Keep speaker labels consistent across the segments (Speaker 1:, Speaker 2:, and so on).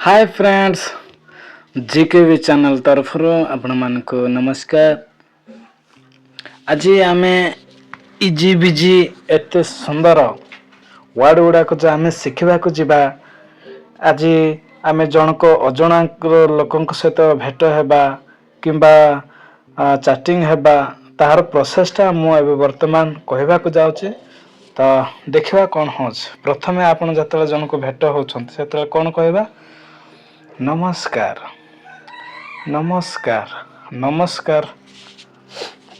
Speaker 1: Hi friends, जीकेवी channel तरफ आपण मान को नमस्कार। आज आम इजी बिजी एत सुंदर वर्ड गुड़ाक जो आम शिखा जा आज आम जनक अजणा लोक सहित भेट होगा किंबा चैटिंग होगा तार प्रोसेसटा मुझे वर्तमान कहवाक जाऊँगी। तो देखा कौन हो प्रथम आप जो जन को भेट होते कौन कहवा नमस्कार नमस्कार नमस्कार।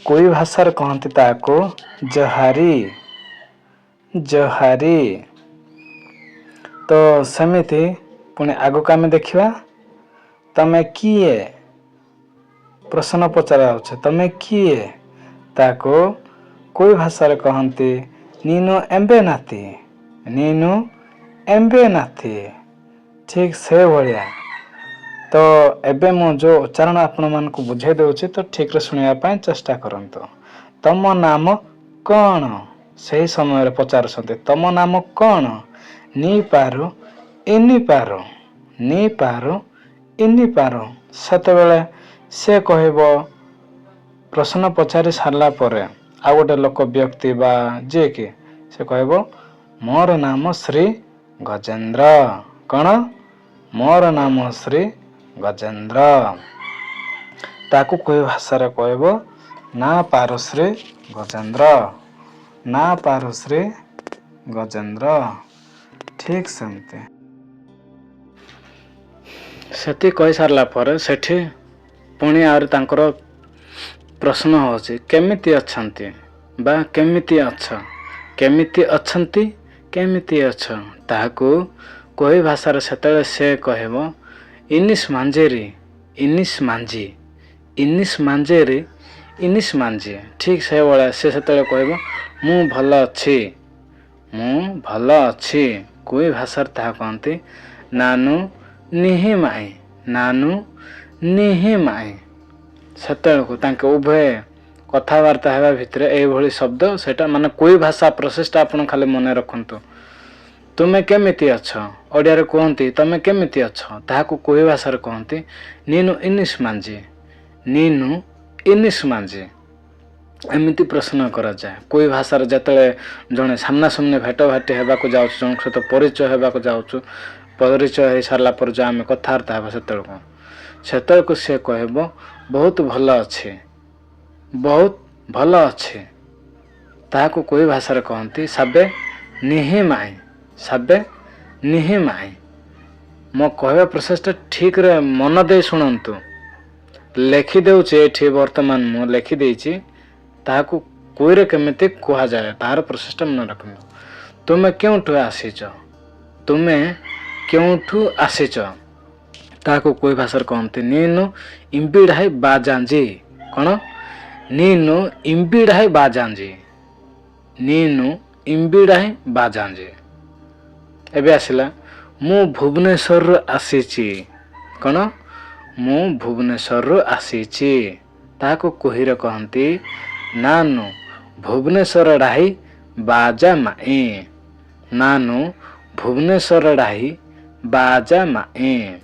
Speaker 1: कोई भाषा कहती ताको जहारी जहारी। तो सेमिति पुणी आगक आम देखा तमे किए प्रश्न पचरा तमे किए ताको कोई भाषा कहती नीनु एम्बे नाती नीनु एम्बे नाती। ठीक से भाया तो एबे मु जो उच्चारण आपण मानक बुझे दूची तो ठीक रे सुनिया चेष्टा करंतु। तम नाम कौन से समय पचार तम नाम कौन नी पारो इनी पारो नी पारो इनी पारो सेते बेले से कहबो प्रश्न पचारि सारला परे आ गोटे लोक व्यक्ति बा जे कि से कहबो मोर नाम श्री गजेंद्र। कौन मोर नाम श्री गजेंद्र। ताकू कोई भाषा कहबो ना पारुश्री गजेंद्र ना पारुश्री गजेंद्र। ठीक सेमती कही सारला पर सेठी पुणी आर तांकर प्रश्न होची केमिति अछंती बा केमिति अछ केमिति अछंती केमिति अछ। ताकू कोई भाषा सेतले से कहबो इनिस मांजेरी इनिस मांजी इनिस मांजेरी इनिस मांजी। ठीक से भाया से सेतले कहबो मु भल अछि मु भल अछि। कोई भाषा ता कहती नानु निहि माई नानु निहि माई। सेतले तांके उभय कथबार्ता हेबा भितरे एई भली शब्द सेटा माने कोई भाषा प्रोसेसटा आपण खाली मने रखंतु। तुमे केमिति अछ ओडिया रे कहती तमे केमिति अछ ताहाकू कोई भाषा रे कहती नीनु इनिस मांजी नीनु इनिस मांजी। एमिति प्रश्न करा जाए। कोई भाषा रे जतले जणे सामना सामने भेट भाटी हेबाकू जाउछु जण सहित परिचय हेबाकू जाउछु परिचय हे सारला पर जो आमे कथार्ता हेबा सेतलको से कहबो बहुत भल अछि बहुत भल अछि। ताहाकू कोई भाषा रे कहती सबे निहि माई सबे निहि माई। मो कहवा प्रोसेसटा ठीक रे मन दे शुणंतु। लिखि देउछि एठी वर्तमान मु लिखि देइछि ताहाकू कोई रे केमिति कुहा जाय तार प्रोसेसटा मन रखनु। तुमे केउठु आसीच तुमे केउठु आसीच ताहाकू कोई भाषा रे कहंती नीनु इम्बिडाई बाजांजी। कोन नीनु इम्बिडाई बाजांजी नीनु इम्बिडाई बाजांजी। एबे आसिला मु भुवनेश्वर रु आसीची। कौन मु भुवनेश्वर रु आसीची ताको कोहिर कहंती नानु भुवनेश्वर डाही बाजा माई नानु भुवनेश्वर डाही बाजा माई।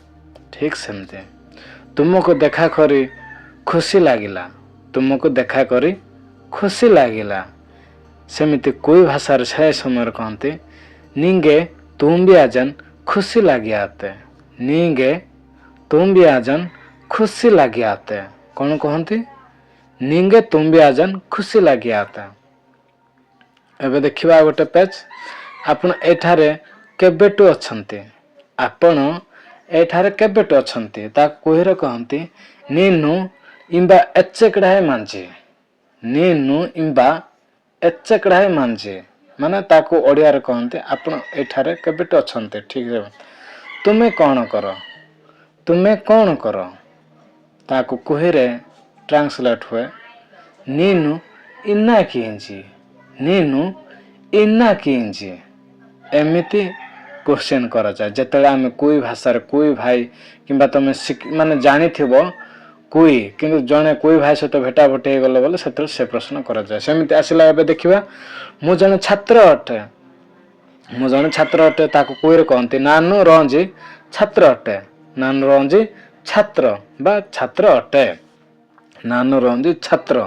Speaker 1: ठीक सेमते तुमको देखा करी खुशी लागिला तुमको देखा करी खुशी लागिला। सेमिति कोई भाषा रे से समय कहंती निंगे तुम भी आजन खुशी लगी आते नीगे तुम भी आजन खुशी लगी आते। कौन कहती निंगे तुम भी आजन खुशी लगी आते। एबे देखिबा गोटे पेज आपण एठारे केबेटु अछंती आपण एठारे केबेटु अछंती ता कोहिर कहंती नीनु इम्बा एचेकडाहे मांजी नीनु इम्बा एचेकडाहे मांजी। माने ताको ओडिया रे कहंते आपण एठारे केबेटु अछंते। ठीक रे तुमे कौन कर ताको कोहिरे ट्रांसलेट हुए नीनु इन्ना किंजी नीनु इन्ना किंजी। एमिति क्वेश्चन करा जाए जेतले आमे कोई भाषा रे कोई भाई किंबा तमे माने जानि थिबो कोई किंतु जने कोई भाई सहित भेटा भेटे गले बोले से प्रश्न करा जाए। सेमिति आसिला एबे देखिबा मु जने छात्र अटे मु जने छात्र अटे ताको कोई रे कहंती नानु रंजी ଛାତ୍ର ଅଟେ। ନାନୁ ରଞ୍ଜି ଛାତ୍ର ବା ଛାତ୍ର ଅଟେ। ନାନୁ ରଞ୍ଜି ଛାତ୍ର।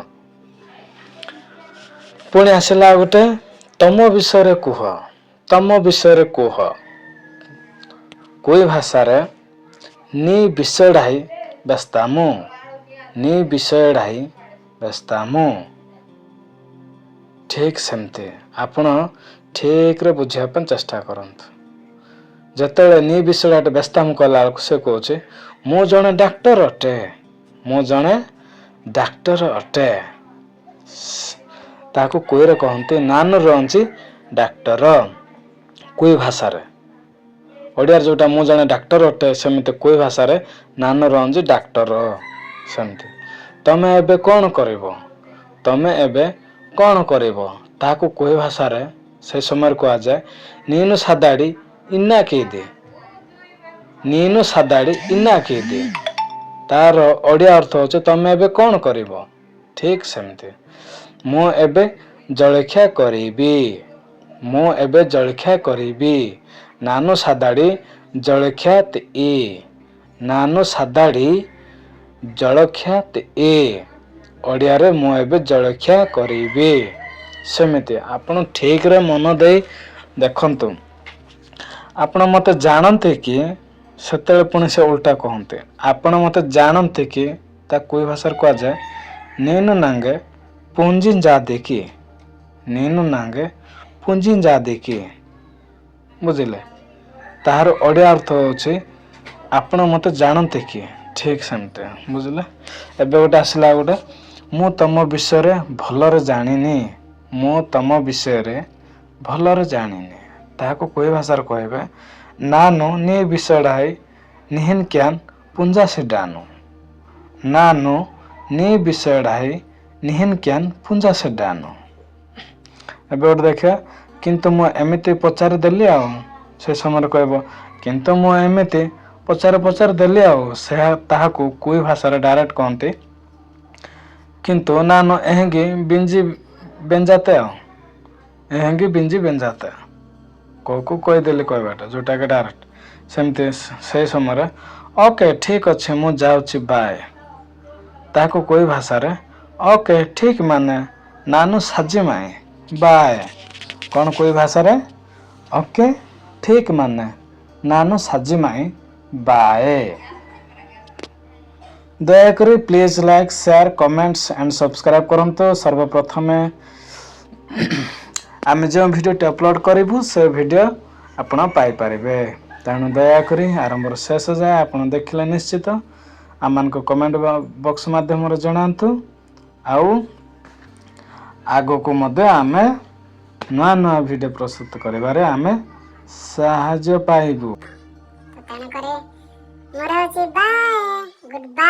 Speaker 1: ପୁଣି ଆସିଲା ଆଉ ଗୋଟେ, ତମ ବିଷୟରେ କୁହ। ତମ ବିଷୟରେ କୁହ। କୋଇ ଭାଷାରେ ନି ବିଷୟଢାଇ ବ୍ୟସ୍ତାମୁ। ନି ବିଷୟଢାଇ ବ୍ୟସ୍ତାମୁ। ଠିକ୍ ସେମିତି ଆପଣ ଠିକରେ ବୁଝିବା ପାଇଁ ଚେଷ୍ଟା କରନ୍ତୁ। ଯେତେବେଳେ ନି ବିଷୟଢାଇ ବ୍ୟସ୍ତାମୁ କଲା ବେଳକୁ ସେ କହୁଛି ମୁଁ ଜଣେ ଡାକ୍ତର ଅଟେ। ମୁଁ ଜଣେ ଡାକ୍ତର ଅଟେ। ତାକୁ କୋଇରେ କହନ୍ତି ନାନୁ ରଞ୍ଜି ଡାକ୍ତର। କୋଇ ଭାଷାରେ। ଓଡ଼ିଆରେ ଯୋଉଟା ମୁଁ ଜଣେ ଡାକ୍ତର ଅଟେ, ସେମିତି କୋଇ ଭାଷାରେ ନାନୁ ରଞ୍ଜି ଡାକ୍ତର। ସେମିତି ତମେ ଏବେ କଣ କରିବ? ତମେ ଏବେ କଣ କରିବ? ତାହାକୁ କୋଇ ଭାଷାରେ ସେ ସମୟରେ କୁହାଯାଏ ନିନୁ ସାଦାଡି ଇନା କିଦି। ନିନୁ ସାଦାଡି ଇନା କିଦି। ତାର ଓଡ଼ିଆ ଅର୍ଥ ହେଉଛି ତମେ ଏବେ କଣ କରିବ? ଠିକ୍ ସେମିତି ମୁଁ ଏବେ ଜଳଖିଆ କରିବି। ମୁଁ ଏବେ ଜଳଖିଆ କରିବି। ନାନୁ ସାଦାଡି ଜଳଖିଆ ଇ। ନାନୁ ସାଦାଡି ଜଳଖିଆ ଇ। ଓଡ଼ିଆରେ ମୁଁ ଏବେ ଜଳଖିଆ କରିବି। ସେମିତି ଆପଣ ଠିକରେ ମନ ଦେଇ ଦେଖନ୍ତୁ। ଆପଣ ମୋତେ ଜାଣନ୍ତି କି? ସେତେବେଳେ ପୁଣି ସେ ଓଲଟା କହନ୍ତି ଆପଣ ମୋତେ ଜାଣନ୍ତି କି? ତା କୋଇ ଭାଷାରେ କୁହାଯାଏ ନେନୁ ନାଙ୍ଗେ ପୁଞ୍ଜି ଯାଦି କି। ନେନୁ ନାଙ୍ଗେ ପୁଞ୍ଜି ଯାଦି କି। ବୁଝିଲେ? ତାହାର ଓଡ଼ିଆ ଅର୍ଥ ହେଉଛି ଆପଣ ମୋତେ ଜାଣନ୍ତି କି? ଠିକ୍ ସେମିତି ବୁଝିଲେ? ଏବେ ଗୋଟେ ଆସିଲା ଗୋଟେ, ମୁଁ ତମ ବିଷୟରେ ଭଲରେ ଜାଣିନି। ମୁଁ ତମ ବିଷୟରେ ଭଲରେ ଜାଣିନି। ତାହାକୁ କୋଇ ଭାଷାରେ କହିବେ ନାନୁ ନି ବିଷୟଢାଇ ନିହିନ କ୍ୟାନ ପୁଞ୍ଜା ସେଡାନୁ। ନାନୁ ନି ବିଷୟଢାଇ ନିହିନ କ୍ୟାନ ପୁଞ୍ଜା ସେଡାନୁ। ଏବେ ଗୋଟେ ଦେଖିବା, କିନ୍ତୁ ମୁଁ ଏମିତି ପଚାରି ଦେଲି ଆଉ। ସେ ସମୟରେ କହିବ କିନ୍ତୁ ମୁଁ ଏମିତି ପଚାରି ଦେଲି ଆଉ। ସେ ତାହାକୁ କୋଇ ଭାଷାରେ ଡାଇରେକ୍ଟ କହନ୍ତି କିନ୍ତୁ ନାନୁ ଏହିଁକି ବିଞ୍ଜି ବେଞ୍ଜାତେ ଆଉ। ଏହିଁକି ବିଞ୍ଜି ବେଞ୍ଜାତେ। କୋଉକୁ କହିଦେଲି କହିବାଟା ଯୋଉଟାକି ଡାଇରେକ୍ଟ। ସେମିତି ସେଇ ସମୟରେ ଓକେ ଠିକ୍ ଅଛି ମୁଁ ଯାଉଛି ବାଏ। ତାହାକୁ କୋଇ ଭାଷାରେ ଓକେ ଠିକ୍ ମାନେ ନାନୁ ସାଜି ମାଇଁ ବାଏ। କଣ କୋଇ ଭାଷାରେ ଓକେ ଠିକ୍ ମାନେ ନାନୁ ସାଜି ମାଇଁ ବାଏ। ଦୟାକରି please like share comments and subscribe କରନ୍ତୁ। ସର୍ବପ୍ରଥମେ ଆମେ ଯେଉଁ ଭିଡ଼ିଓଟି ଅପଲୋଡ଼ କରିବୁ ସେ ଭିଡ଼ିଓ ଆପଣ ପାଇପାରିବେ। ତେଣୁ ଦୟାକରି ଆରମ୍ଭରୁ ଶେଷ ଯାଏ ଆପଣ ଦେଖିଲେ ନିଶ୍ଚିତ ଆମମାନଙ୍କୁ କମେଣ୍ଟ ବକ୍ସ ମାଧ୍ୟମରେ ଜଣାନ୍ତୁ। ଆଉ ଆଗକୁ ମଧ୍ୟ ଆମେ ନୂଆ ନୂଆ ଭିଡ଼ିଓ ପ୍ରସ୍ତୁତ କରିବାରେ ଆମେ ସାହାଯ୍ୟ ପାଇବୁ।
Speaker 2: ତେଣୁକରି ମୋର ହେଉଛି ବାଏ ଗୁଡ୍ ବାଏ।